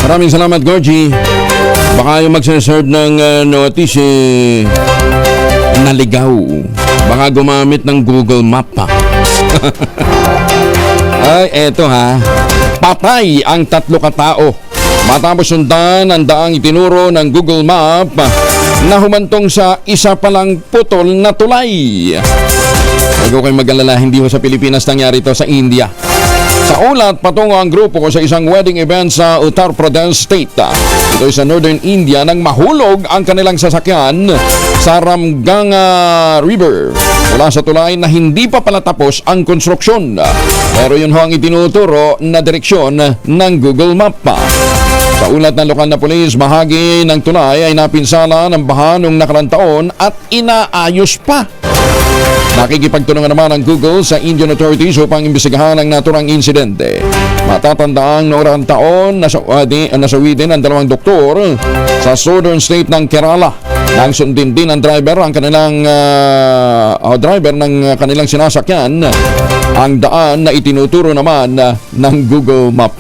Maraming salamat, Gorgie. Baka yung magsaserve ng notice naligaw. Baka gumamit ng Google Map pa. Ay, eto ha. Patay ang 3 katao matapos sundan ang daang itinuro ng Google Map na humantong sa isa palang putol na tulay. Huwag kayo mag-alala, hindi ho sa Pilipinas nangyari ito, sa India. Sa ulat, patungo ang grupo ko sa isang wedding event sa Uttar Pradesh State. Ito ay sa Northern India nang mahulog ang kanilang sasakyan sa Ramganga River mula sa tulay na hindi pa pala tapos ang konstruksyon. Pero yun ho ang itinuturo na direksyon ng Google Map. Sa ulat ng lokal na pulis, bahagi ng tulay ay napinsala ng baha noong nakarang taon at inaayos pa. Nakikipagtulungan naman ang Google sa Indian authorities upang imbestigahan ang naturang insidente. Matatandaang noong taon nasawi din ang 2 doktor sa southern state ng Kerala. Nang sundin din ang driver ng kanilang sinasakyan ang daan na itinuturo naman ng Google Map.